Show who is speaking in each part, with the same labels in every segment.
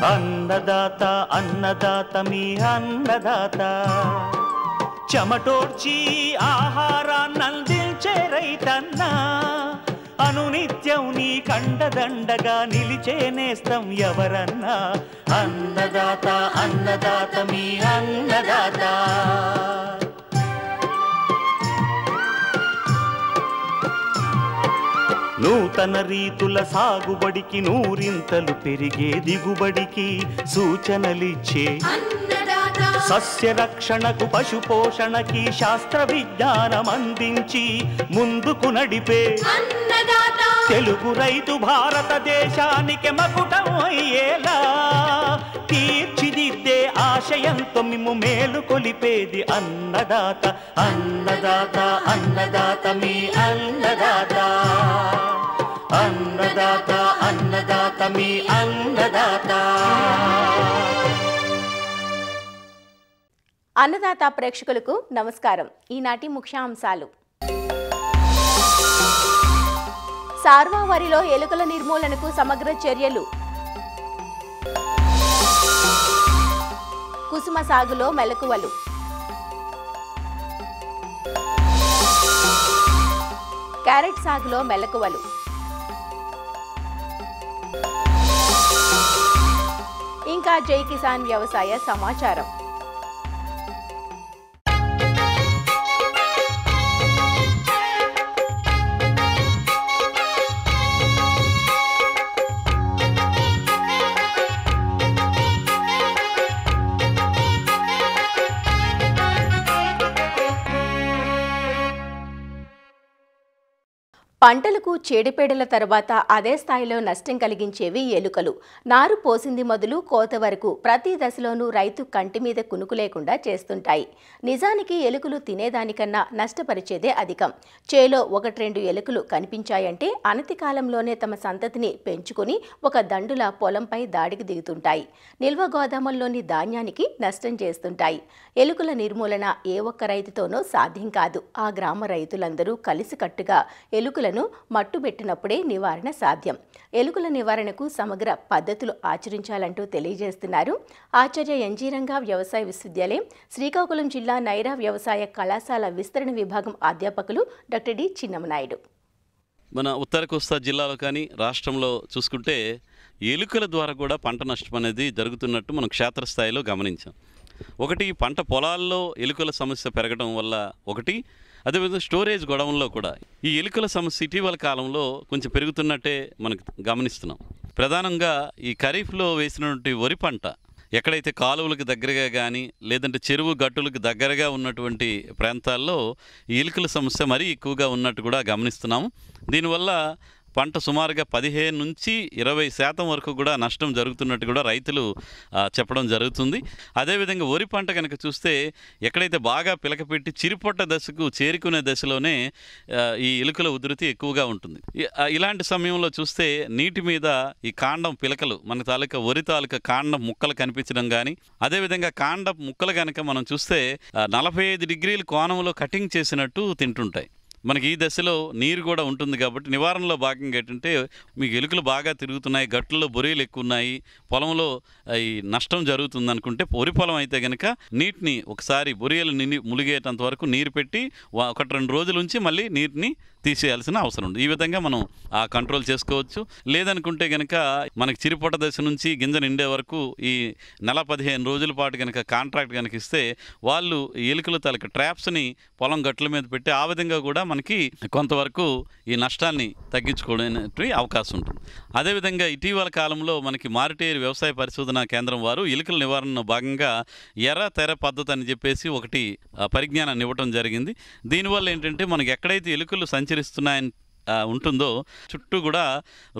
Speaker 1: అన్నదాత అన్నదాత మీ అన్నదాత చెమటోడ్చి ఆహారాన్నందించే రైతన్నా అనునిత్యం నీ కండదండగా నిలిచే నేస్తం ఎవరన్నా అన్నదాత అన్నదాత మీ అన్నదాత నూతన రీతుల సాగుబడికి నూరింతలు పెరిగే దిగుబడికి సూచనలిచ్చే సస్య రక్షణకు పశు పోషణకి శాస్త్ర విజ్ఞానం అందించి ముందుకు నడిపే తెలుగు రైతు భారతదేశానికి మకుటం అయ్యేలా తీర్చిదిద్దే ఆశయంతో మిమ్ము మేలు కొలిపేది అన్నదాత అన్నదాత అన్నదాత మీ అన్నదాత అన్నదాత అన్నదాత మీ అన్నదాత.
Speaker 2: అన్నదాత ప్రేక్షకులకు నమస్కారం. ఈనాటి ముఖ్యాంశాలు: సార్వా వరిలో ఎలుకల నిర్మూలనకు సమగ్ర చర్యలు, కుసుమ సాగులో మెలకువలు, క్యారెట్ సాగులో మెలకువలు, ఇంకా జై కిసాన్ వ్యవసాయ సమాచారం. పంటలకు చీడపీడల తర్వాత అదే స్థాయిలో నష్టం కలిగించేవి ఎలుకలు. నారు పోసింది మొదలు కోత వరకు ప్రతి దశలోనూ రైతు కంటి మీద కునుకు లేకుండా చేస్తుంటాయి. నిజానికి ఎలుకలు తినేదానికన్నా నష్టపరిచేదే అధికం. చేలో 1-2 ఎలుకలు కనిపించాయంటే అనతి కాలంలోనే తమ సంతతిని పెంచుకుని ఒక దండుల పొలంపై దాడికి దిగుతుంటాయి. నిల్వ గోదాముల్లోని ధాన్యానికి నష్టం చేస్తుంటాయి. ఎలుకల నిర్మూలన ఏ ఒక్క రైతుతోనో సాధ్యం కాదు. ఆ గ్రామ రైతులందరూ కలిసికట్టుగా ఎలుకలను మట్టుబెట్టినప్పుడే నివారణ సాధ్యం. ఎలుకల నివారణకు సమగ్ర పద్ధతులు ఆచరించాలంటూ తెలియజేస్తున్నారు ఆచార్య ఎన్జీ రంగా వ్యవసాయ విశ్వవిద్యాలయం, శ్రీకాకుళం జిల్లా నైరా వ్యవసాయ కళాశాల విస్తరణ విభాగం అధ్యాపకులు డాక్టర్ డి చిన్నమనాయుడు.
Speaker 3: మన ఉత్తర కోస్తా జిల్లాలో కానీ రాష్ట్రంలో చూసుకుంటే ఎలుకల ద్వారా కూడా పంట నష్టం అనేది జరుగుతున్నట్టు మనం క్షేత్రస్థాయిలో గమనించాం. ఒకటి, పంట పొలాల్లో ఎలుకల సమస్య పెరగడం వల్ల ఒకటి, అదేవిధంగా స్టోరేజ్ గొడవల్లో కూడా ఈ ఎలుకల సమస్య ఇటీవల కాలంలో కొంచెం పెరుగుతున్నట్టే మనకు గమనిస్తున్నాం. ప్రధానంగా ఈ ఖరీఫ్లో వేసినటువంటి వరి పంట ఎక్కడైతే కాలువలకు దగ్గరగా కానీ లేదంటే చెరువు గట్టులకు దగ్గరగా ఉన్నటువంటి ప్రాంతాల్లో ఈ ఎలుకల సమస్య మరీ ఎక్కువగా ఉన్నట్టు కూడా గమనిస్తున్నాము. దీనివల్ల పంట సుమారుగా 15-20% వరకు కూడా నష్టం జరుగుతున్నట్టు కూడా రైతులు చెప్పడం జరుగుతుంది. అదేవిధంగా వరి పంట కనుక చూస్తే ఎక్కడైతే బాగా పిలకపెట్టి చిరుపొట్ట దశకు చేరుకునే దశలోనే ఈ ఎలుకల ఉధృతి ఎక్కువగా ఉంటుంది. ఇలాంటి సమయంలో చూస్తే నీటి మీద ఈ కాండం పిలకలు మన తాలూకా వరి తాలూకా కాండం ముక్కలు కనిపించడం కానీ, అదేవిధంగా కాండం ముక్కలు కనుక మనం చూస్తే 45 డిగ్రీల కోణంలో కటింగ్ చేసినట్టు తింటుంటాయి. మనకి ఈ దశలో నీరు కూడా ఉంటుంది కాబట్టి నివారణలో భాగంగా ఏంటంటే మీకు ఎలుకలు బాగా తిరుగుతున్నాయి, గట్టుల్లో బొరియలు ఎక్కువ ఉన్నాయి, పొలంలో ఈ నష్టం జరుగుతుంది అనుకుంటే వరి పొలం అయితే కనుక నీటిని ఒకసారి బొరియలు ములిగేటంత వరకు నీరు పెట్టి 1-2 రోజుల నుంచి మళ్ళీ నీటిని తీసేయాల్సిన అవసరం ఉంది. ఈ విధంగా మనం కంట్రోల్ చేసుకోవచ్చు. లేదనుకుంటే కనుక మనకి చిరుపొట్ట దశ నుంచి గింజ నిండే వరకు ఈ 15 రోజుల పాటు కనుక కాంట్రాక్ట్ కనుక ఇస్తే వాళ్ళు ఎలుకల తాలూకా ట్రాప్స్ని పొలం గట్ల మీద పెట్టి ఆ విధంగా కూడా మనకి కొంతవరకు ఈ నష్టాన్ని తగ్గించుకోవడానికి అవకాశం ఉంటుంది. అదేవిధంగా ఇటీవల కాలంలో మనకి మారిటేరు వ్యవసాయ పరిశోధనా కేంద్రం వారు ఎలుకల నివారణలో భాగంగా ఎర్ర తెర పద్ధతి అని చెప్పేసి ఒకటి పరిజ్ఞానాన్ని ఇవ్వటం జరిగింది. దీనివల్ల ఏంటంటే మనకి ఎక్కడైతే ఎలుకలు సంచరిస్తున్నాయని ఉంటుందో చుట్టూ కూడా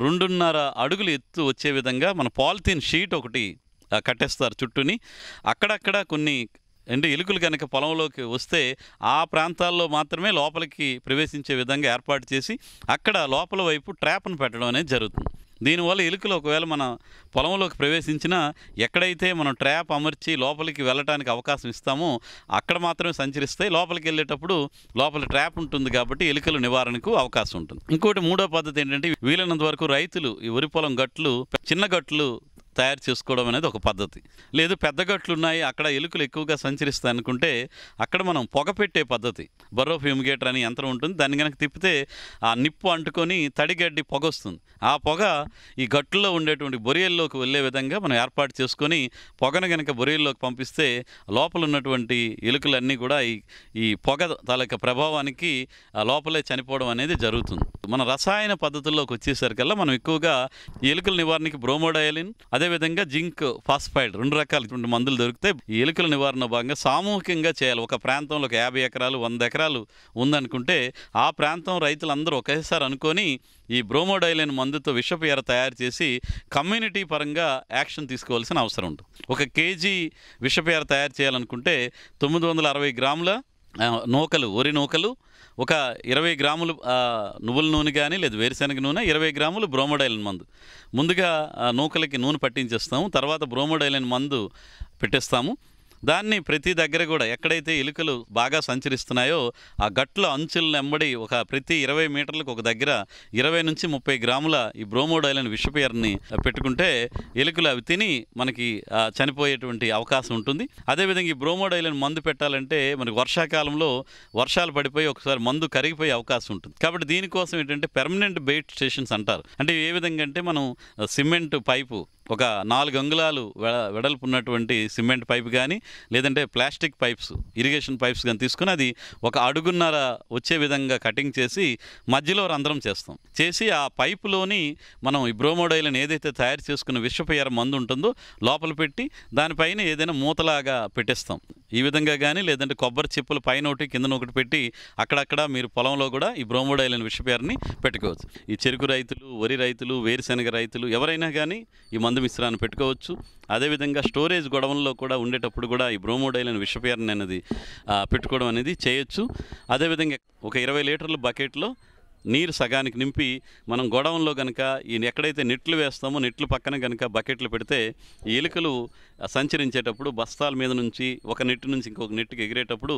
Speaker 3: 2.5 అడుగులు ఎత్తు వచ్చే విధంగా మన పాలిథిన్ షీట్ ఒకటి కట్టేస్తారు చుట్టూని. అక్కడక్కడ కొన్ని ఎలుకలు కనుక పొలంలోకి వస్తే ఆ ప్రాంతాల్లో మాత్రమే లోపలికి ప్రవేశించే విధంగా ఏర్పాటు చేసి అక్కడ లోపల వైపు ట్రాప్ను పెట్టడం అనేది జరుగుతుంది. దీనివల్ల ఎలుకలు ఒకవేళ మన పొలంలోకి ప్రవేశించినా ఎక్కడైతే మనం ట్రాప్ అమర్చి లోపలికి వెళ్ళడానికి అవకాశం ఇస్తామో అక్కడ మాత్రమే సంచరిస్తాయి. లోపలికి వెళ్ళేటప్పుడు లోపల ట్రాప్ ఉంటుంది కాబట్టి ఎలుకల నివారణకు అవకాశం ఉంటుంది. ఇంకోటి 3వ పద్ధతి ఏంటంటే వీలైనంత వరకు రైతులు ఈ వరి పొలం గట్లు చిన్న గట్లు తయారు చేసుకోవడం అనేది ఒక పద్ధతి. లేదు పెద్ద గట్లు ఉన్నాయి, అక్కడ ఎలుకలు ఎక్కువగా సంచరిస్తాయి అనుకుంటే అక్కడ మనం పొగ పెట్టే పద్ధతి, బర్రో ఫ్యూమిగేటర్ అని యంత్రం ఉంటుంది. దాన్ని కనుక తిప్పితే ఆ నిప్పు అంటుకొని తడిగడ్డి పొగ వస్తుంది. ఆ పొగ ఈ గట్టులో ఉండేటువంటి బొరియల్లోకి వెళ్ళే విధంగా మనం ఏర్పాటు చేసుకొని పొగను కనుక బొరియల్లోకి పంపిస్తే లోపల ఉన్నటువంటి ఎలుకలన్నీ కూడా ఈ పొగ తాలూకా ప్రభావానికి లోపలే చనిపోవడం అనేది జరుగుతుంది. మన రసాయన పద్ధతుల్లోకి వచ్చేసరికల్లా మనం ఎక్కువగా ఎలుకల నివారణకి బ్రోమోడైలిన్, అదేవిధంగా జింక్ ఫాస్ఫైడ్ 2 రకాలైనటువంటి మందులు దొరికితే ఈ ఎలుకల నివారణ భాగంగా సామూహికంగా చేయాలి. ఒక ప్రాంతంలో 50 ఎకరాలు 100 ఎకరాలు ఉందనుకుంటే ఆ ప్రాంతం రైతులందరూ ఒకేసారి అనుకొని ఈ బ్రోమోడైలిన్ మందుతో విషపు ఎర తయారు చేసి కమ్యూనిటీ పరంగా యాక్షన్ తీసుకోవాల్సిన అవసరం ఉంటుంది. 1 కేజీ విషపు ఎర తయారు చేయాలనుకుంటే 960 గ్రాముల నూకలు, వరి నూకలు, ఒక 20 గ్రాములు నువ్వుల నూనె కానీ లేదు వేరుశనగ నూనె, 20 గ్రాములు బ్రోమోడైలిన్ మందు. ముందుగా నూకలకి నూనె పట్టించేస్తాము, తర్వాత బ్రోమోడైలిన్ మందు పెట్టేస్తాము. దాన్ని ప్రతి దగ్గర కూడా ఎక్కడైతే ఎలుకలు బాగా సంచరిస్తున్నాయో ఆ గట్ల అంచుల వెంబడి ప్రతి 20 మీటర్లకు ఒక దగ్గర 20 నుంచి 30 గ్రాముల ఈ బ్రోమోడైలిన్ విషపు ఎరని పెట్టుకుంటే ఎలుకలు అవి తిని మనకి చనిపోయేటువంటి అవకాశం ఉంటుంది. అదేవిధంగా ఈ బ్రోమోడైలిన్ మందు పెట్టాలంటే మనకి వర్షాకాలంలో వర్షాలు పడిపోయి ఒకసారి మందు కరిగిపోయే అవకాశం ఉంటుంది. కాబట్టి దీనికోసం ఏంటంటే పెర్మనెంట్ బెయిట్ స్టేషన్స్ అంటారు. అంటే ఏ విధంగా అంటే మనం సిమెంట్ పైపు ఒక 4 అంగుళాలు వెడల్పు ఉన్నటువంటి సిమెంట్ పైపు కానీ లేదంటే ప్లాస్టిక్ పైప్స్, ఇరిగేషన్ పైప్స్ కానీ తీసుకుని అది 1 అడుగున్నర వచ్చే విధంగా కటింగ్ చేసి మధ్యలో రంధ్రం చేసి ఆ పైపులోని మనం ఈ బ్రోమోడైలిన్ ఏదైతే తయారు చేసుకున్న విషపు ఎర మందు ఉంటుందో లోపల పెట్టి దానిపైన ఏదైనా మూతలాగా పెట్టేస్తాం. ఈ విధంగా కానీ లేదంటే కొబ్బరి చిప్పలు పైన ఒకటి కిందన ఒకటి పెట్టి అక్కడక్కడ మీరు పొలంలో కూడా ఈ బ్రోమోడైలిన్ విషపు ఎరని పెట్టుకోవచ్చు. ఈ చెరుకు రైతులు, వరి రైతులు, వేరుశనగ రైతులు ఎవరైనా కానీ ఈ మందు మిశ్రాన్ని పెట్టుకోవచ్చు. అదేవిధంగా స్టోరేజ్ గొడవల్లో కూడా ఉండేటప్పుడు కూడా ఈ బ్రోమోడైలిన్ విషపు ఎరని అనేది పెట్టుకోవడం అనేది చేయొచ్చు. అదేవిధంగా ఒక 20 లీటర్ల బకెట్లో నీరు సగానికి నింపి మనం గొడవంలో కనుక ఎక్కడైతే నెట్లు వేస్తామో నెట్లు పక్కన కనుక బకెట్లు పెడితే ఈ ఎలుకలు సంచరించేటప్పుడు బస్తాల మీద నుంచి ఒక నెట్టు నుంచి ఇంకొక నెట్టుకి ఎగిరేటప్పుడు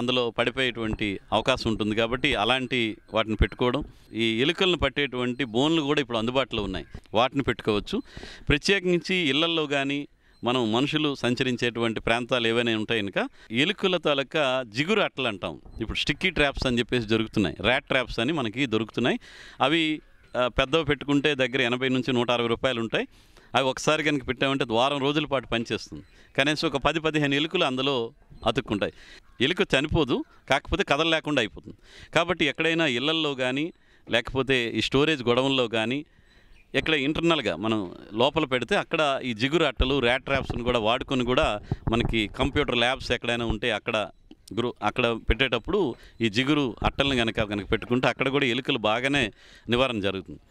Speaker 3: అందులో పడిపోయేటువంటి అవకాశం ఉంటుంది. కాబట్టి అలాంటి వాటిని పెట్టుకోవడం, ఈ ఎలుకలను పట్టేటువంటి బోన్లు కూడా ఇప్పుడు అందుబాటులో ఉన్నాయి, వాటిని పెట్టుకోవచ్చు. ప్రత్యేకించి ఇళ్లల్లో కానీ మనం మనుషులు సంచరించేటువంటి ప్రాంతాలు ఏవైనా ఉంటాయి కనుక ఎలుకల తాలూకా జిగురు అట్టలు అంటాం. ఇప్పుడు స్టిక్కీ ట్రాప్స్ అని చెప్పేసి దొరుకుతున్నాయి, ర్యాట్ ట్రాప్స్ అని మనకి దొరుకుతున్నాయి. అవి పెద్దవి పెట్టుకుంటే దగ్గర 80 నుంచి 160 రూపాయలు ఉంటాయి. అవి ఒకసారి కనుక పెట్టామంటే వారం రోజుల పాటు పనిచేస్తుంది. కనీసం ఒక 10-15 ఎలుకలు అందులో అతుక్కుంటాయి. ఎలుక చనిపోదు, కాకపోతే కదల లేకుండా అయిపోతుంది. కాబట్టి ఎక్కడైనా ఇళ్లల్లో కానీ లేకపోతే ఈ స్టోరేజ్ గొడవల్లో కానీ ఎక్కడ ఇంటర్నల్గా మనం లోపల పెడితే అక్కడ ఈ జిగురు అట్టలు, ర్యాట్ ట్రాప్స్ని కూడా వాడుకొని కూడా మనకి కంప్యూటర్ ల్యాబ్స్ ఎక్కడైనా ఉంటే అక్కడ పెట్టేటప్పుడు ఈ జిగురు అట్టలను కనుక పెట్టుకుంటే అక్కడ కూడా ఎలుకలు బాగానే నివారణ జరుగుతుంది.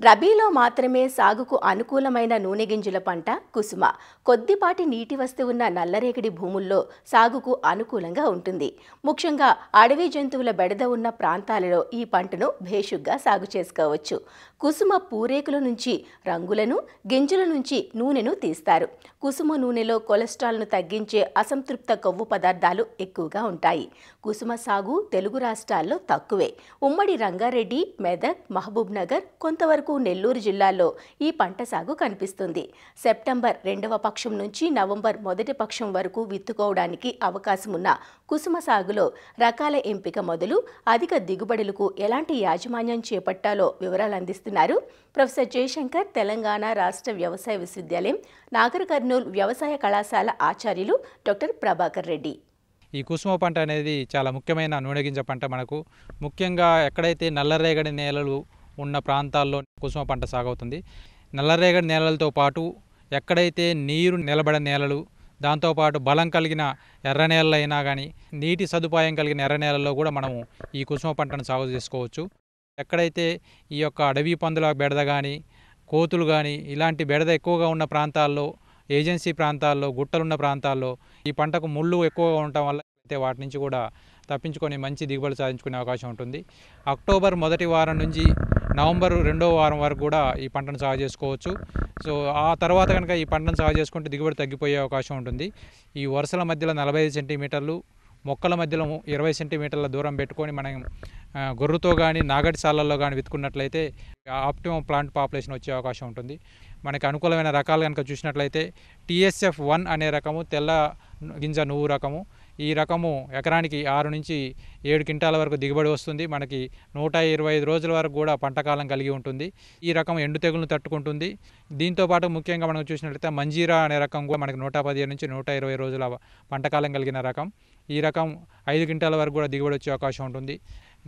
Speaker 2: రబీలో మాత్రమే సాగుకు అనుకూలమైన నూనె గింజల పంట కుసుమ. కొద్దిపాటి నీటి వస్తు ఉన్న నల్లరేగడి భూముల్లో సాగుకు అనుకూలంగా ఉంటుంది. ముఖ్యంగా అడవి జంతువుల బెడద ఉన్న ప్రాంతాలలో ఈ పంటను భేషుగ్గా సాగు చేసుకోవచ్చు. కుసుమ పూరేకుల నుంచి రంగులను, గింజల నుంచి నూనెను తీస్తారు. కుసుమ నూనెలో కొలెస్ట్రాల్ను తగ్గించే అసంతృప్త కొవ్వు పదార్థాలు ఎక్కువగా ఉంటాయి. కుసుమ సాగు తెలుగు రాష్ట్రాల్లో తక్కువే. ఉమ్మడి రంగారెడ్డి, మెదక్, మహబూబ్ నగర్, కొంతవరకు నెల్లూరు జిల్లాల్లో ఈ పంట సాగు కనిపిస్తుంది. సెప్టెంబర్ 2వ పక్షం నుంచి నవంబర్ 1వ పక్షం వరకు విత్తుకోవడానికి అవకాశం ఉన్న కుసుమ సాగులో రకాల ఎంపిక మొదలు అధిక దిగుబడులకు ఎలాంటి యాజమాన్యం చేపట్టాలో వివరాలు అందిస్తున్నారు ప్రొఫెసర్ జయశంకర్, తెలంగాణ రాష్ట్ర వ్యవసాయ విశ్వవిద్యాలయం నాగర్ కర్నూల్ వ్యవసాయ కళాశాల ఆచార్యులు డాక్టర్ ప్రభాకర్ రెడ్డి.
Speaker 4: ఈ కుసుమ పంట అనేది చాలా ముఖ్యమైన నూనె గింజ పంట. మనకు ముఖ్యంగా ఎక్కడైతే నల్లరేగడి నేలలు ఉన్న ప్రాంతాల్లో కుసుమ పంట సాగవుతుంది. నల్లరేగడి నేలలతో పాటు ఎక్కడైతే నీరు నిలబడని నేలలు, దాంతోపాటు బలం కలిగిన ఎర్ర నేలలు అయినా కానీ నీటి సదుపాయం కలిగిన ఎర్ర నేలల్లో కూడా మనము ఈ కుసుమ పంటను సాగు చేసుకోవచ్చు. ఎక్కడైతే ఈ యొక్క అడవి పందుల బెడద కానీ, కోతులు కానీ ఇలాంటి బెడద ఎక్కువగా ఉన్న ప్రాంతాల్లో, ఏజెన్సీ ప్రాంతాల్లో, గుట్టలున్న ప్రాంతాల్లో ఈ పంటకు ముళ్ళు ఎక్కువగా ఉండటం వల్ల అయితే వాటి నుంచి కూడా తప్పించుకొని మంచి దిగుబడి సాధించుకునే అవకాశం ఉంటుంది. అక్టోబర్ మొదటి వారం నుంచి నవంబర్ రెండవ వారం వరకు కూడా ఈ పంటను సాగు చేసుకోవచ్చు. సో ఆ తర్వాత కనుక ఈ పంటను సాగు చేసుకుంటే దిగుబడి తగ్గిపోయే అవకాశం ఉంటుంది. ఈ వరుసల మధ్యలో 45 సెంటీమీటర్లు, మొక్కల మధ్యలో 20 సెంటీమీటర్ల దూరం పెట్టుకొని మనం గొర్రుతో కానీ నాగటి సాలల్లో కానీ విత్తుకున్నట్లయితే ఆప్టిమం ప్లాంట్ పాపులేషన్ వచ్చే అవకాశం ఉంటుంది. మనకి అనుకూలమైన రకాలు కనుక చూసినట్లయితే TSF1 అనే రకము తెల్ల గింజ నువ్వు రకము. ఈ రకము ఎకరానికి 6 నుంచి 7 క్వింటాల వరకు దిగుబడి వస్తుంది. మనకి 125 రోజుల వరకు కూడా పంటకాలం కలిగి ఉంటుంది. ఈ రకం ఎండు తెగులను తట్టుకుంటుంది. దీంతోపాటు ముఖ్యంగా మనం చూసినట్లయితే మంజీరా అనే రకం కూడా మనకి 115 నుంచి 120 రోజుల పంటకాలం కలిగిన రకం. ఈ రకం 5 క్వింటాల వరకు కూడా దిగుబడి వచ్చే అవకాశం ఉంటుంది.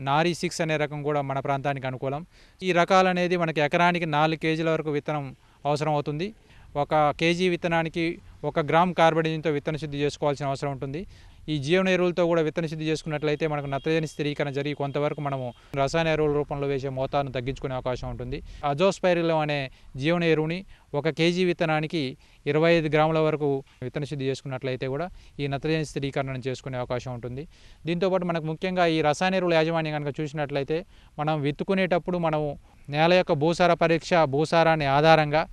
Speaker 4: నారీ 6 అనే రకం కూడా మన ప్రాంతానికి అనుకూలం. ఈ రకాలు అనేది మనకి ఎకరానికి 4 కేజీల వరకు విత్తనం అవసరం అవుతుంది. 1 కేజీ విత్తనానికి 1 గ్రామ్ కార్బనిజంతో విత్తన శుద్ధి చేసుకోవాల్సిన అవసరం ఉంటుంది. ఈ జీవన ఎరువులతో కూడా విత్తన శుద్ధి చేసుకున్నట్లయితే మనకు నత్రజని స్థిరీకరణ జరిగి కొంతవరకు మనము రసాయన ఎరువుల రూపంలో వేసే మోతాదును తగ్గించుకునే అవకాశం ఉంటుంది. అజోస్పైరిలం అనే జీవన ఎరువుని 1 కేజీ విత్తనానికి 25 గ్రాముల వరకు విత్తన శుద్ధి చేసుకున్నట్లయితే కూడా ఈ నత్రజని స్థిరీకరణను చేసుకునే అవకాశం ఉంటుంది. దీంతోపాటు మనకు ముఖ్యంగా ఈ రసాయన ఎరువుల యాజమాన్యం కనుక చూసినట్లయితే మనం విత్తుకునేటప్పుడు మనము నేల యొక్క భూసార పరీక్ష, భూసారాన్ని ఆధారంగా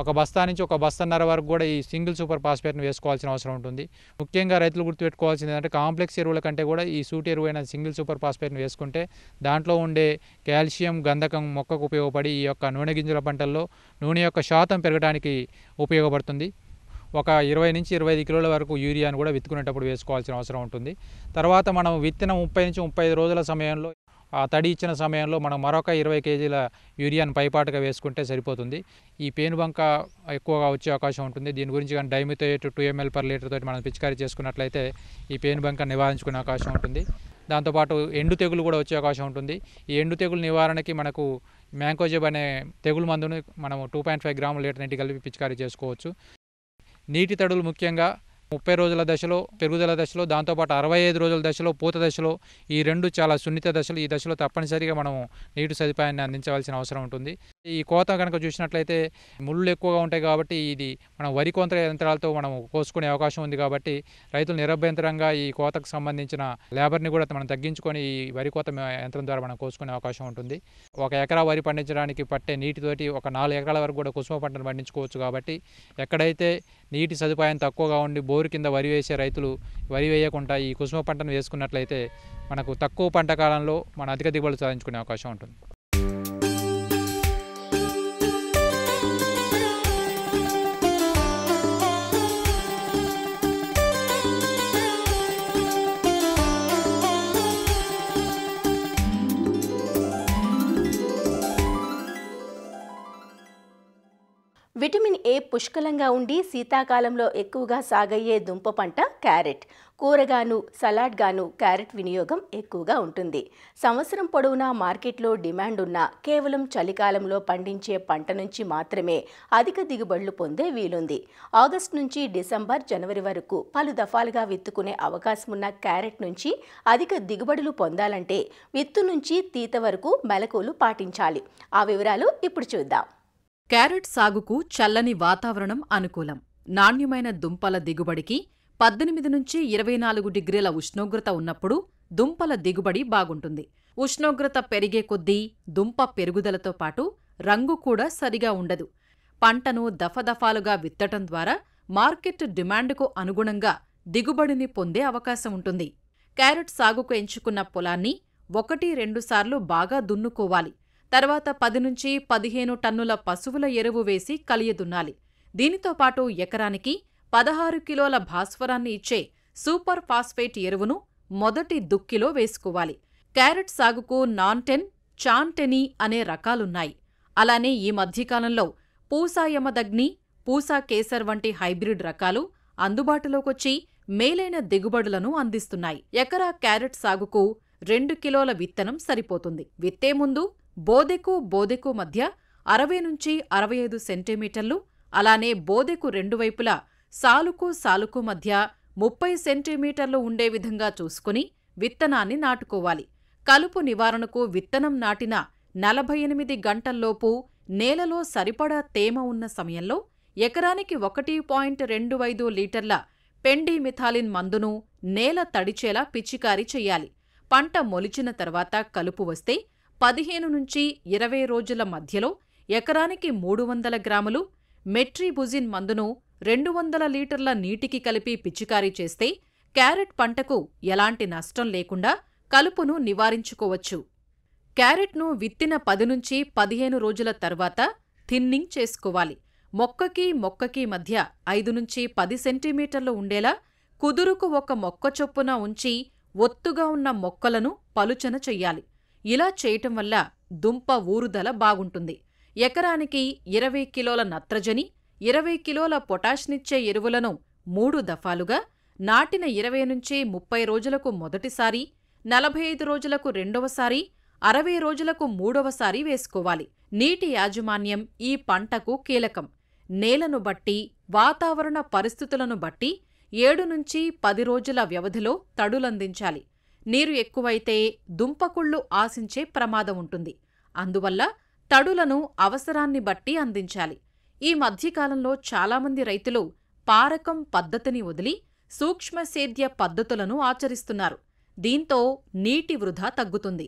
Speaker 4: 1 బస్తా నుంచి 1 బస్తాన్నర వరకు కూడా ఈ సింగిల్ సూపర్ ఫాస్ఫేట్ను వేసుకోవాల్సిన అవసరం ఉంటుంది. ముఖ్యంగా రైతులు గుర్తుపెట్టుకోవాల్సింది ఏంటంటే కాంప్లెక్స్ ఎరువుల కంటే కూడా ఈ సూటి ఎరువైన సింగిల్ సూపర్ ఫాస్ఫేట్ను వేసుకుంటే దాంట్లో ఉండే కాల్షియం, గంధకం మొక్కకు ఉపయోగపడి ఈ యొక్క నూనె గింజల పంటల్లో నూనె యొక్క శాతం పెరగడానికి ఉపయోగపడుతుంది. 20 నుంచి 25 కిలోల వరకు యూరియాను కూడా విత్తుకునేటప్పుడు వేసుకోవాల్సిన అవసరం ఉంటుంది. తర్వాత మనం విత్తిన 30 నుంచి 35 రోజుల సమయంలో ఆ తడి ఇచ్చిన సమయంలో మనం మరొక 20 కేజీల యూరియాను పైపాటుగా వేసుకుంటే సరిపోతుంది. ఈ పేనుబంక ఎక్కువగా వచ్చే అవకాశం ఉంటుంది. దీని గురించి కానీ డైమిథోయేట్ 2 ml per లీటర్ తోటి మనం పిచికారీ చేసుకున్నట్లయితే ఈ పేనుబంక నివారించుకునే అవకాశం ఉంటుంది. దాంతోపాటు ఎండు తెగులు కూడా వచ్చే అవకాశం ఉంటుంది. ఈ ఎండు తెగులు నివారణకి మనకు మ్యాంకోజెబ్ అనే తెగులు మందును మనం 2.5 గ్రాముల లీటర్ నీటి కలిపి పిచికారీ చేసుకోవచ్చు. నీటి తడులు ముఖ్యంగా 30 రోజుల దశలో, పెరుగుదల దశలో, దాంతోపాటు 65 రోజుల దశలో, పూత దశలో, ఈ 2 చాలా సున్నిత దశలు. ఈ దశలో తప్పనిసరిగా మనము నీటి సదుపాయాన్ని అందించవలసిన అవసరం ఉంటుంది. ఈ కోత కనుక చూసినట్లయితే ముళ్ళు ఎక్కువగా ఉంటాయి కాబట్టి ఇది మనం వరి కోత యంత్రాలతో మనం కోసుకునే అవకాశం ఉంది కాబట్టి రైతులు నిరభ్యంతరంగా ఈ కోతకు సంబంధించిన లేబర్ని కూడా మనం తగ్గించుకొని ఈ వరి కోత యంత్రం ద్వారా మనం కోసుకునే అవకాశం ఉంటుంది. 1 ఎకరా వరి పండించడానికి పట్టే నీటితోటి 4 ఎకరాల వరకు కూడా కుసుమ పంటను పండించుకోవచ్చు. కాబట్టి ఎక్కడైతే నీటి సదుపాయం తక్కువగా ఉండి బోరు కింద వరి వేసే రైతులు వరి వేయకుండా ఈ కుసుమ పంటను వేసుకున్నట్లయితే మనకు తక్కువ పంట కాలంలో మన అధిక దిగుబడులు సాధించుకునే అవకాశం ఉంటుంది.
Speaker 2: విటమిన్ ఏ పుష్కలంగా ఉండి శీతాకాలంలో ఎక్కువగా సాగయ్యే దుంప పంట క్యారెట్. కూరగాను, సలాడ్గాను క్యారెట్ వినియోగం ఎక్కువగా ఉంటుంది. సంవత్సరం పొడవునా మార్కెట్లో డిమాండ్ ఉన్న కేవలం చలికాలంలో పండించే పంట నుంచి మాత్రమే అధిక దిగుబడులు పొందే వీలుంది. ఆగస్టు నుంచి డిసెంబర్, జనవరి వరకు పలు దఫాలుగా విత్తుకునే అవకాశం ఉన్న క్యారెట్ నుంచి అధిక దిగుబడులు పొందాలంటే విత్తు నుంచి తీత వరకు మెలకువలు పాటించాలి. ఆ వివరాలు ఇప్పుడు చూద్దాం.
Speaker 5: క్యారెట్ సాగుకు చల్లని వాతావరణం అనుకూలం. నాణ్యమైన దుంపల దిగుబడికి 18 నుంచి 24 డిగ్రీల ఉష్ణోగ్రత ఉన్నప్పుడు దుంపల దిగుబడి బాగుంటుంది. ఉష్ణోగ్రత పెరిగే కొద్దీ దుంప పెరుగుదలతో పాటు రంగు కూడా సరిగా ఉండదు. పంటను దఫదఫాలుగా విత్తటం ద్వారా మార్కెట్ డిమాండ్కు అనుగుణంగా దిగుబడిని పొందే అవకాశం ఉంటుంది. క్యారెట్ సాగుకు ఎంచుకున్న పొలాన్ని 1-2 సార్లు బాగా దున్నుకోవాలి. తర్వాత 10 నుంచి 15 టన్నుల పశువుల ఎరువు వేసి కలియదున్నాలి. దీనితో పాటు ఎకరానికి 16 కిలోల భాస్వరాన్ని ఇచ్చే సూపర్ ఫాస్ఫేట్ ఎరువును మొదటి దుక్కిలో వేసుకోవాలి. క్యారెట్ సాగుకు నాన్-10, చాన్-10 అనే రకాలున్నాయి. అలానే ఈ మధ్యకాలంలో పూసా యమదగ్ని, పూసా కేసర్ వంటి హైబ్రిడ్ రకాలు అందుబాటులోకొచ్చి మేలైన దిగుబడులను అందిస్తున్నాయి. ఎకరా క్యారెట్ సాగుకు 2 కిలోల విత్తనం సరిపోతుంది. విత్తే ముందు బోదెకు మధ్య 60 నుంచి 65 సెంటీమీటర్లు, అలానే బోదెకు 2 వైపులా సాలుకు మధ్య 30 సెంటీమీటర్లు ఉండే విధంగా చూసుకుని విత్తనాన్ని నాటుకోవాలి. కలుపు నివారణకు విత్తనం నాటిన 48 గంటల్లోపు నేలలో సరిపడా తేమ ఉన్న సమయంలో ఎకరానికి 1.25 లీటర్ల పెండిమిథాలిన్ మందును నేల తడిచేలా పిచికారీ చెయ్యాలి. పంట మొలిచిన తర్వాత కలుపు వస్తే 15 నుంచి 20 రోజుల మధ్యలో ఎకరానికి 300 గ్రాములు మెట్రిబుజిన్ మందును 200 లీటర్ల నీటికి కలిపి పిచికారీ చేస్తే క్యారెట్ పంటకు ఎలాంటి నష్టం లేకుండా కలుపును నివారించుకోవచ్చు. క్యారెట్ను విత్తిన 10 నుంచి 15 రోజుల తర్వాత థిన్నింగ్ చేసుకోవాలి. మొక్కకి మధ్య 5 నుంచి 10 సెంటీమీటర్లు ఉండేలా కుదురుకు ఒక మొక్క చొప్పున ఉంచి ఒత్తుగా ఉన్న మొక్కలను పలుచన చెయ్యాలి. ఇలా చేయటం వల్ల దుంప ఊరుదల బాగుంటుంది. ఎకరానికి 20 కిలోల నత్రజని, 20 కిలోల పొటాష్నిచ్చే ఎరువులను 3 దఫాలుగా నాటిన 20 నుంచి 30 రోజులకు మొదటిసారి, 45 రోజులకు రెండవసారి, 60 రోజులకు మూడవసారి వేసుకోవాలి. నీటి యాజమాన్యం ఈ పంటకు కీలకం. నేలను బట్టి, వాతావరణ పరిస్థితులను బట్టి 7 నుంచి 10 రోజుల వ్యవధిలో తడులందించాలి. నీరు ఎక్కువైతే దుంపకుళ్ళు ఆశించే ప్రమాదం ఉంటుంది. అందువల్ల తడులను అవసరాన్ని బట్టి అందించాలి. ఈ మధ్యకాలంలో చాలామంది రైతులు పారకం పద్ధతిని వదిలి సూక్ష్మసేద్య పద్ధతులను ఆచరిస్తున్నారు. దీంతో నీటి వృధా తగ్గుతుంది.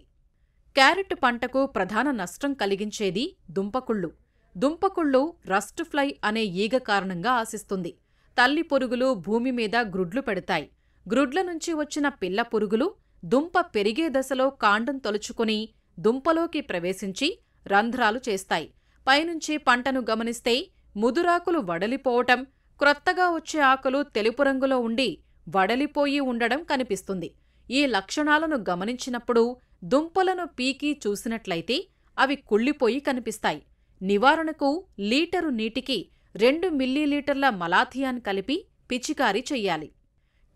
Speaker 5: క్యారెట్ పంటకు ప్రధాన నష్టం కలిగించేది దుంపకుళ్ళు. దుంపకుళ్ళు రస్ట్ ఫ్లై అనే ఈగ కారణంగా ఆశిస్తుంది. తల్లి పురుగులు భూమి మీద గ్రుడ్లు పెడతాయి. గ్రుడ్ల నుంచి వచ్చిన పిల్ల పురుగులు దుంప పెరిగే దశలో కాండం తొలుచుకుని దుంపలోకి ప్రవేశించి రంధ్రాలు చేస్తాయి. పైనుంచి పంటను గమనిస్తే ముదురాకులు వడలిపోవటం, క్రొత్తగా వచ్చే ఆకులు తెలుపు రంగులో ఉండి వడలిపోయి ఉండడం కనిపిస్తుంది. ఈ లక్షణాలను గమనించినప్పుడు దుంపలను పీకి చూసినట్లయితే అవి కుళ్ళిపోయి కనిపిస్తాయి. నివారణకు లీటరు నీటికి 2 మిల్లీలీటర్ల మలాథియాన్ కలిపి పిచికారీ చెయ్యాలి.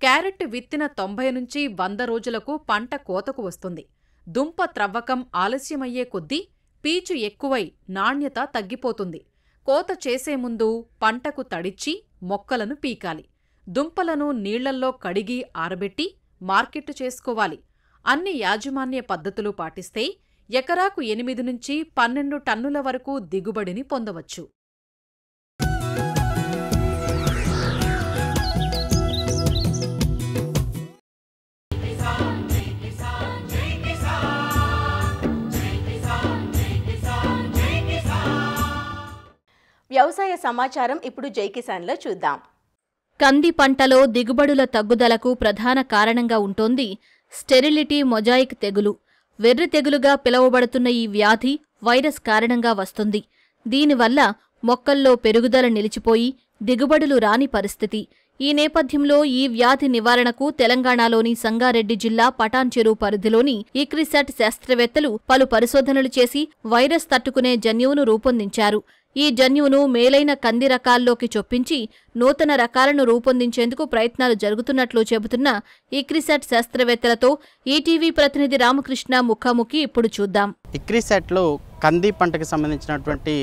Speaker 5: క్యారెట్ విత్తిన 90 నుంచి 100 రోజులకు పంట కోతకు వస్తుంది. దుంప త్రవ్వకం ఆలస్యమయ్యే కొద్దీ పీచు ఎక్కువై నాణ్యత తగ్గిపోతుంది. కోత చేసే ముందు పంటకు తడిచ్చి మొక్కలను పీకాలి. దుంపలను నీళ్లల్లో కడిగి ఆరబెట్టి మార్కెట్టు చేసుకోవాలి. అన్ని యాజమాన్య పద్ధతులు పాటిస్తే ఎకరాకు 8 నుంచి 12 టన్నుల వరకు దిగుబడిని పొందవచ్చు.
Speaker 2: వ్యవసాయ సమాచారం ఇప్పుడు జై కిసాన్లో చూద్దాం.
Speaker 6: కంది పంటలో దిగుబడుల తగ్గుదలకు ప్రధాన కారణంగా ఉంటోంది స్టెరిలిటీ మొజాయిక్ తెగులు. వెర్రి తెగులుగా పిలువబడుతున్న ఈ వ్యాధి వైరస్ కారణంగా వస్తుంది. దీనివల్ల మొక్కల్లో పెరుగుదల నిలిచిపోయి దిగుబడులు రాని పరిస్థితి. ఈ నేపథ్యంలో ఈ వ్యాధి నివారణకు తెలంగాణలోని సంగారెడ్డి జిల్లా పటాన్చెరు పరిధిలోని ఇక్రిసాట్ శాస్త్రవేత్తలు పలు పరిశోధనలు చేసి వైరస్ తట్టుకునే జన్యువును రూపొందించారు. ఈ జన్యువును మేలైన కంది రకాల్లోకి చొప్పించి నూతన రకాలను రూపొందించేందుకు ప్రయత్నాలు జరుగుతున్నట్లు చెబుతున్న ఇక్రిసాట్ శాస్త్రవేత్తలతో ఈటీవీ ప్రతినిధి రామకృష్ణ ముఖాముఖి ఇప్పుడు చూద్దాం.
Speaker 7: ఇక్రిసాట్లో కంది పంటకు సంబంధించినటువంటి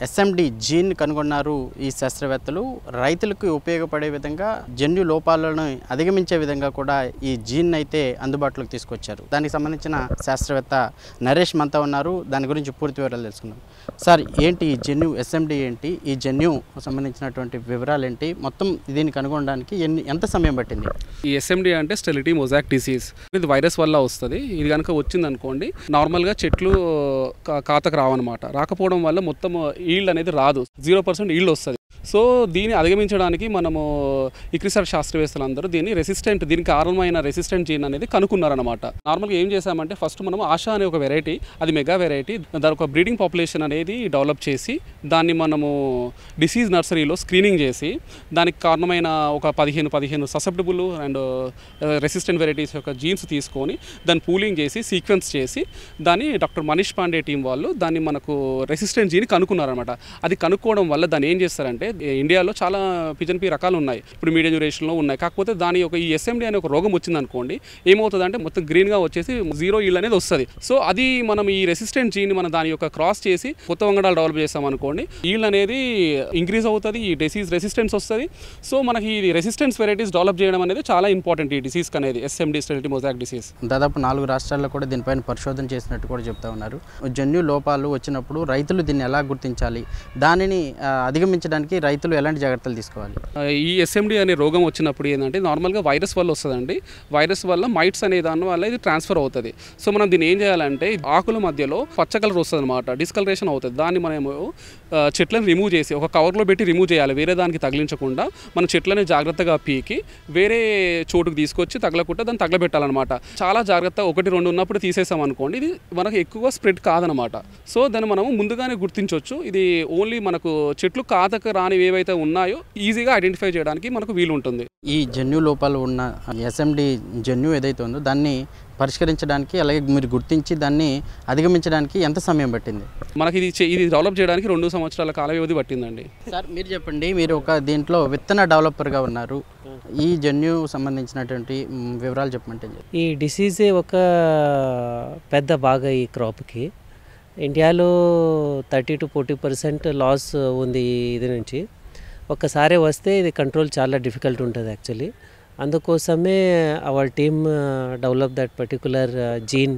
Speaker 7: ఎస్ఎండి జీన్ కనుగొన్నారు ఈ శాస్త్రవేత్తలు. రైతులకు ఉపయోగపడే విధంగా జన్యు లోపాలను అధిగమించే విధంగా కూడా ఈ జీన్ అయితే అందుబాటులోకి తీసుకొచ్చారు. దానికి సంబంధించిన శాస్త్రవేత్త నరేష్ మనతో ఉన్నారు. దాని గురించి పూర్తి వివరాలు తెలుసుకుందాం. సార్, ఏంటి ఈ జన్యు ఎస్ఎండి ఏంటి, ఈ జన్యు సంబంధించినటువంటి వివరాలు ఏంటి, మొత్తం దీన్ని కనుగొనడానికి ఎంత సమయం పట్టింది?
Speaker 8: ఈ ఎస్ఎండి అంటే స్టెరిలిటీ మొజాయిక్ డిసీజ్. ఇది వైరస్ వల్ల వస్తుంది. ఇది కనుక వచ్చిందనుకోండి, నార్మల్గా చెట్లు కాతకు రావన్నమాట. రాకపోవడం వల్ల మొత్తం ఈల్డ్ అనేది రాదు, 0% ఈల్డ్ వస్తుంది. సో దీన్ని అధిగమించడానికి మనము ఇక్రిసాట్ శాస్త్రవేత్తలందరూ దీనికి కారణమైన రెసిస్టెంట్ జీన్ అనేది కనుక్కున్నారనమాట. నార్మల్గా ఏం చేశామంటే ఫస్ట్ మనం ఆశా అనే ఒక వెరైటీ, అది మెగా వెరైటీ, దాని ఒక బ్రీడింగ్ పాపులేషన్ అనేది డెవలప్ చేసి దాన్ని మనము డిసీజ్ నర్సరీలో స్క్రీనింగ్ చేసి దానికి కారణమైన ఒక 15 ససెప్టబుల్ అండ్ రెసిస్టెంట్ వెరైటీస్ యొక్క జీన్స్ తీసుకొని దాన్ని పూలింగ్ చేసి సీక్వెన్స్ చేసి దాన్ని డాక్టర్ మనీష్ పాండే టీం వాళ్ళు దాన్ని మనకు రెసిస్టెంట్ జీన్ కనుక్కున్నారనమాట. అది కనుక్కోవడం వల్ల దాన్ని ఏం చేస్తారంటే, ఇండియాలో చాలా పిజన్ పీ రకాలు ఉన్నాయి, ఇప్పుడు మీడియం డ్యూరేషన్లో ఉన్నాయి. కాకపోతే దాని యొక్క ఈ ఎస్ఎండి అనే ఒక రోగం వచ్చిందనుకోండి, ఏమవుతుంది అంటే మొత్తం గ్రీన్గా వచ్చేసి 0 ఈల్డ్ అనేది వస్తుంది. సో అది మనం ఈ రెసిస్టెంట్ జీన్ మనం దాని యొక్క క్రాస్ చేసి కొత్త వంగడాలు డెవలప్ చేస్తాం అనుకోండి, ఈల్డ్ అనేది ఇంక్రీజ్ అవుతుంది, ఈ డిసీజ్ రెసిస్టెన్స్ వస్తుంది. సో మనకి ఈ రెసిస్టెన్స్ వెరైటీస్ డెవలప్ చేయడం అనేది చాలా ఇంపార్టెంట్ ఈ డిసీజ్ అనేది, ఎస్ఎండి స్టెరిలిటీ మొజాయిక్ డిసీజ్.
Speaker 7: దాదాపు 4 రాష్ట్రాల్లో కూడా దీనిపైన పరిశోధన చేసినట్టు కూడా చెప్తా ఉన్నారు. జన్యు లోపాలు వచ్చినప్పుడు రైతులు దీన్ని ఎలా గుర్తించాలి, దానిని అధిగమించడానికి రైతులు ఎలాంటి జాగ్రత్తలు తీసుకోవాలి?
Speaker 8: ఈ ఎస్ఎండి అనే రోగం వచ్చినప్పుడు ఏంటంటే నార్మల్గా వైరస్ వల్ల వస్తుందండి. వైరస్ వల్ల మైట్స్ అనే దాని వల్ల ఇది ట్రాన్స్ఫర్ అవుతుంది. సో మనం దీన్ని ఏం చేయాలంటే ఆకుల మధ్యలో పచ్చ కలర్ వస్తుంది అనమాట, డిస్కలరేషన్ అవుతుంది. దాన్ని మనము చెట్లను రిమూవ్ చేసి ఒక కవర్లో పెట్టి రిమూవ్ చేయాలి, వేరే దానికి తగిలించకుండా. మన చెట్లని జాగ్రత్తగా పీకి వేరే చోటుకు తీసుకొచ్చి తగలకుండా దాన్ని తగలబెట్టాలన్నమాట. చాలా జాగ్రత్త, 1-2 ఉన్నప్పుడు తీసేసాం అనుకోండి, ఇది మనకు ఎక్కువ స్ప్రెడ్ కాదనమాట. సో దాన్ని మనము ముందుగానే గుర్తించవచ్చు. ఇది ఓన్లీ మనకు చెట్లు కాతక రానివి ఏవైతే ఉన్నాయో ఈజీగా ఐడెంటిఫై చేయడానికి మనకు వీలు ఉంటుంది.
Speaker 7: ఈ జన్యు లోపాలు ఉన్న ఎస్ఎండి జన్యు ఏదైతే ఉందో దాన్ని పరిష్కరించడానికి, అలాగే మీరు గుర్తించి దాన్ని అధిగమించడానికి ఎంత సమయం పట్టింది?
Speaker 8: మనకి ఇది డెవలప్ చేయడానికి 2 సంవత్సరాల కాల వ్యవధి పట్టిందండి.
Speaker 7: సార్ మీరు చెప్పండి, మీరు ఒక దీంట్లో విత్తన డెవలపర్గా ఉన్నారు, ఈ జన్యు సంబంధించినటువంటి వివరాలు చెప్పమంటే.
Speaker 9: ఈ డిసీజే ఒక పెద్ద బాగా ఈ క్రాప్కి ఇండియాలో 30-40% లాస్ ఉంది ఇది నుంచి. ఒక్కసారి వస్తే ఇది కంట్రోల్ చాలా డిఫికల్ట్ ఉంటుంది యాక్చువల్లీ. అందుకోసమే our team develop that particular gene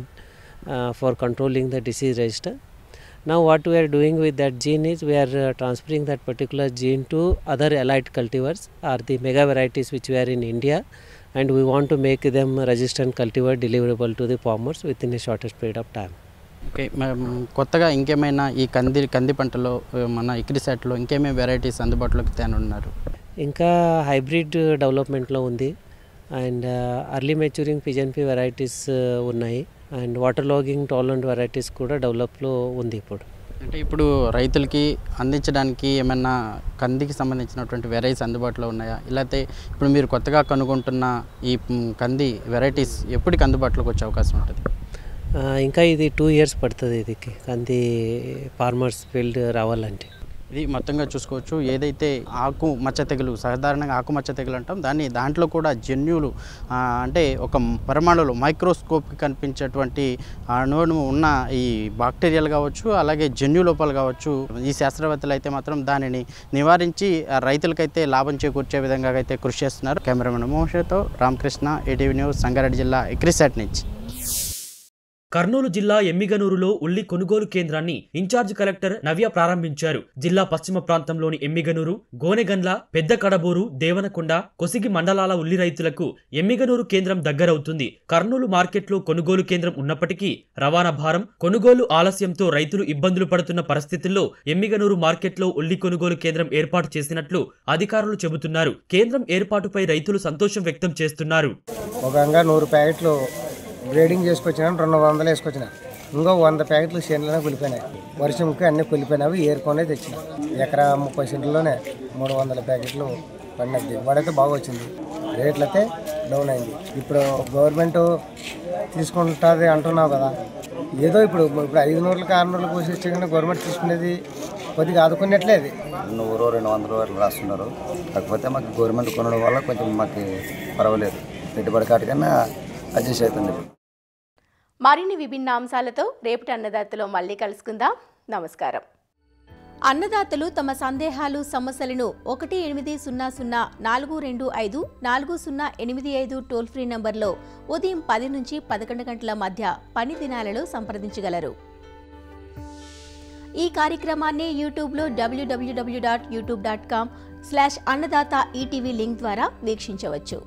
Speaker 9: for controlling the disease register. Now what we are doing with that gene is we are transferring that particular gene to other allied cultivars or the mega varieties which we are in India, and we want to make them resistant cultivar deliverable to the farmers within a shortest period of time.
Speaker 7: Okay, కొత్తగా ఇంకేమైనా ఈ కంది పంటలో మన ఇక్రిసాట్లో ఇంకేమైనా varieties అందుబాటులోకి తేనున్నారు?
Speaker 9: ఇంకా hybrid డెవలప్మెంట్లో ఉంది, and early maturing pigeon pea varieties ఉన్నాయి, and water logging tolerant varieties కూడా డెవలప్లో ఉంది ఇప్పుడు.
Speaker 7: అంటే ఇప్పుడు రైతులకి అందించడానికి ఏమైనా కందికి సంబంధించినటువంటి వెరైటీస్ అందుబాటులో ఉన్నాయా? లేకపోతే ఇప్పుడు మీరు కొత్తగా కనుగొంటున్న ఈ కంది వెరైటీస్ ఎప్పటికి అందుబాటులోకి వచ్చే అవకాశం ఉంటుంది?
Speaker 9: ఇంకా ఇది 2 years పడుతుంది ఇది కంది ఫార్మర్స్ ఫీల్డ్ రావాలంటే.
Speaker 7: ఇది మొత్తంగా చూసుకోవచ్చు. ఏదైతే ఆకు మచ్చ తెగులు, సాధారణంగా ఆకు మచ్చ తెగులు అంటాం, దాంట్లో కూడా జన్యువులు అంటే ఒక పరిమాణంలో మైక్రోస్కోప్కి కనిపించేటువంటి అణువును ఉన్న ఈ బాక్టీరియాలు కావచ్చు, అలాగే జన్యు లోపాలు కావచ్చు, ఈ శాస్త్రవేత్తలు అయితే మాత్రం దానిని నివారించి రైతులకైతే లాభం చేకూర్చే విధంగా అయితే కృషి చేస్తున్నారు. కెమెరామెన్ మోహన్తో రామకృష్ణ, ఈటీవీ న్యూస్, సంగారెడ్డి జిల్లా ఇక్రిసాట్ నుంచి.
Speaker 10: కర్నూలు జిల్లా ఎమ్మిగనూరులో ఉల్లి కొనుగోలు కేంద్రాన్ని ఇన్ఛార్జ్ కలెక్టర్ నవ్య ప్రారంభించారు. జిల్లా పశ్చిమ ప్రాంతంలోని ఎమ్మిగనూరు, గోనెగండ్ల, పెద్ద కడబూరు, దేవనకొండ, కొసిగి మండలాల ఉల్లి రైతులకు ఎమ్మిగనూరు కేంద్రం దగ్గరవుతుంది. కర్నూలు మార్కెట్లో కొనుగోలు కేంద్రం ఉన్నప్పటికీ రవాణా భారం, కొనుగోలు ఆలస్యంతో రైతులు ఇబ్బందులు పడుతున్న పరిస్థితుల్లో ఎమ్మిగనూరు మార్కెట్లో ఉల్లి కొనుగోలు కేంద్రం ఏర్పాటు చేసినట్లు అధికారులు చెబుతున్నారు. కేంద్రం ఏర్పాటుపై రైతులు సంతోషం వ్యక్తం చేస్తున్నారు.
Speaker 11: 100 ప్యాకెట్లు గ్రేడింగ్ చేసుకొచ్చినా 200 వేసుకొచ్చిన, ఇంకో 100 ప్యాకెట్లు చేనులోనే కులిపోయినాయి. వర్షంకి అన్నీ కులిపోయినవి ఏరుకొనే తెచ్చిన. ఎకరా 30 సెంట్లోనే 300 ప్యాకెట్లు పడినది. దిగుబడి బాగా వచ్చింది, రేట్లు అయితే డౌన్ అయింది. ఇప్పుడు గవర్నమెంట్ తీసుకుంటుంది అంటున్నావు కదా, ఏదో ఇప్పుడు 500కి 600 కోసి కానీ గవర్నమెంట్ తీసుకునేది కొద్దిగా ఆదుకున్నట్లేదు.
Speaker 12: 100-200 రాస్తున్నారు. కాకపోతే మాకు గవర్నమెంట్ కొనడం వల్ల కొంచెం మాకు పర్వాలేదు, పెట్టుబడి కాటికన్నా అడ్జస్ట్ అవుతుంది.
Speaker 2: మరిన్ని విభిన్న అంశాలతో రేపటి అన్నదాతలో మళ్ళీ కలుసుకుందాం. నమస్కారం. అన్నదాతలు తమ సందేహాలు, సమస్యలను 1800-425-4085 టోల్ ఫ్రీ నంబర్లో ఉదయం 10 నుంచి 11 గంటల మధ్య పని దినాలలో సంప్రదించగలరు. ఈ కార్యక్రమాన్ని యూట్యూబ్లో www.youtube.com/annadata ETV లింక్ ద్వారా వీక్షించవచ్చు.